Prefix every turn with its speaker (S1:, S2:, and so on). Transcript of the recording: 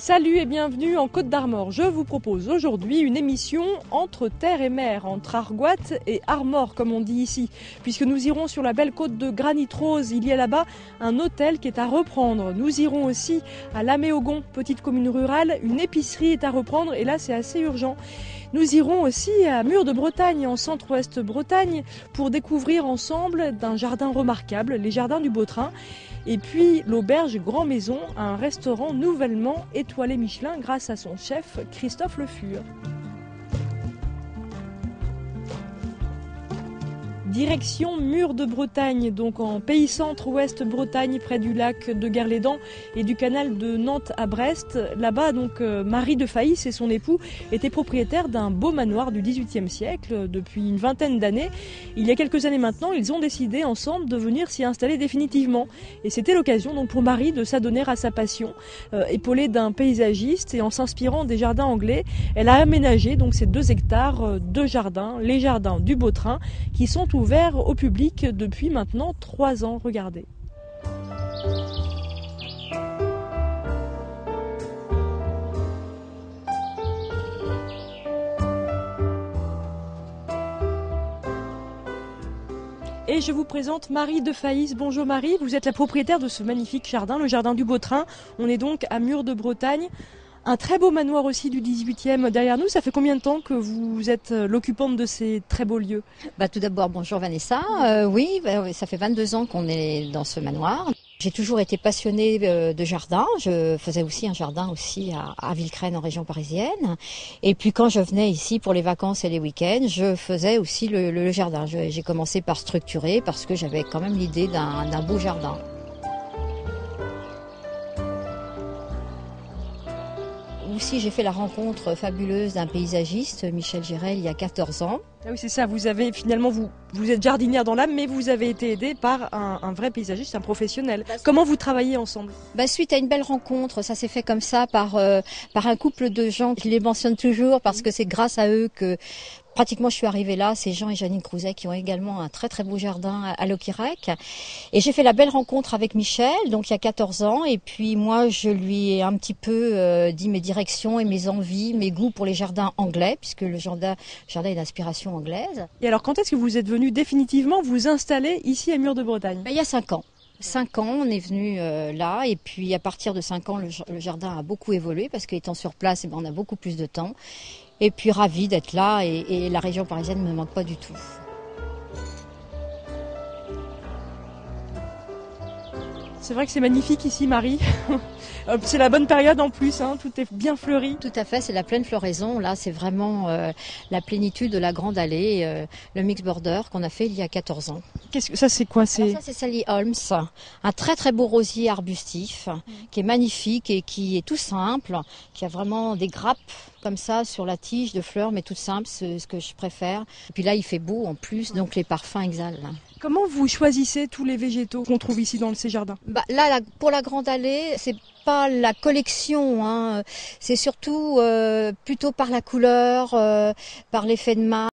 S1: Salut et bienvenue en Côte d'Armor. Je vous propose aujourd'hui une émission entre terre et mer, entre Argoat et Armor comme on dit ici. Puisque nous irons sur la belle côte de Granit Rose, il y a là-bas un hôtel qui est à reprendre. Nous irons aussi à Laméogon, petite commune rurale, une épicerie est à reprendre et là c'est assez urgent. Nous irons aussi à Mur de Bretagne, en centre-ouest Bretagne, pour découvrir ensemble d'un jardin remarquable, les jardins du Vautrin. Et puis l'auberge Grand Maison, un restaurant nouvellement étoilé Michelin grâce à son chef Christophe Le Fur. Direction Mur de Bretagne, donc en pays centre-ouest Bretagne, près du lac de Guerlédan et du canal de Nantes à Brest. Là-bas, donc Marie de Faïs et son époux étaient propriétaires d'un beau manoir du XVIIIe siècle depuis une vingtaine d'années. Il y a quelques années maintenant, ils ont décidé ensemble de venir s'y installer définitivement. Et c'était l'occasion donc pour Marie de s'adonner à sa passion, épaulée d'un paysagiste et en s'inspirant des jardins anglais. Elle a aménagé donc ces 2 hectares de jardins, les jardins du Vautrin, qui sont ouverts au public depuis maintenant 3 ans. Regardez. Et je vous présente Marie de Faïs. Bonjour Marie, vous êtes la propriétaire de ce magnifique jardin, le jardin du Vautrin. On est donc à Mur de Bretagne. Un très beau manoir aussi du 18e derrière nous. Ça fait combien de temps que vous êtes l'occupante de ces très beaux lieux ?
S2: Tout d'abord, bonjour Vanessa. Oui, ça fait 22 ans qu'on est dans ce manoir. J'ai toujours été passionnée de jardin. Je faisais aussi un jardin aussi à Villecresnes en région parisienne. Et puis quand je venais ici pour les vacances et les week-ends, je faisais aussi le jardin. J'ai commencé par structurer parce que j'avais quand même l'idée d'un beau jardin. Aussi, j'ai fait la rencontre fabuleuse d'un paysagiste, Michel Gérel, il y a 14 ans.
S1: Ah oui, c'est ça, vous avez finalement, vous êtes jardinière dans l'âme, mais vous avez été aidée par un vrai paysagiste, un professionnel. Comment vous travaillez ensemble ?
S2: Suite à une belle rencontre, ça s'est fait comme ça par un couple de gens, je les mentionne toujours parce que c'est grâce à eux que pratiquement je suis arrivée là. C'est Jean et Janine Crouzet qui ont également un très très beau jardin à Loquirec. Et j'ai fait la belle rencontre avec Michel, donc il y a 14 ans. Et puis moi, je lui ai un petit peu dit mes directions et mes envies, mes goûts pour les jardins anglais, puisque le jardin est d'inspiration anglaise.
S1: Et alors, quand est-ce que vous êtes venu définitivement vous installer ici à Mur de Bretagne ?
S2: Il y a 5 ans. 5 ans, on est venu là, et puis à partir de 5 ans, le jardin a beaucoup évolué, parce qu'étant sur place, on a beaucoup plus de temps. Et puis ravi d'être là, et la région parisienne ne me manque pas du tout.
S1: C'est vrai que c'est magnifique ici, Marie. C'est la bonne période en plus, hein, tout est bien fleuri.
S2: Tout à fait, c'est la pleine floraison. Là, c'est vraiment la plénitude de la grande allée, le mix border qu'on a fait il y a 14 ans.
S1: Qu'est-ce que ça, c'est quoi ?
S2: Ça, c'est Sally Holmes, un très très beau rosier arbustif qui est magnifique et qui est tout simple, qui a vraiment des grappes comme ça sur la tige de fleurs, mais tout simple, c'est ce que je préfère. Et puis là, il fait beau en plus, donc les parfums exhalent.
S1: Comment vous choisissez tous les végétaux qu'on trouve ici dans ces jardins ?
S2: Là, pour la grande allée, c'est pas la collection, hein. C'est surtout plutôt par la couleur, par l'effet de main.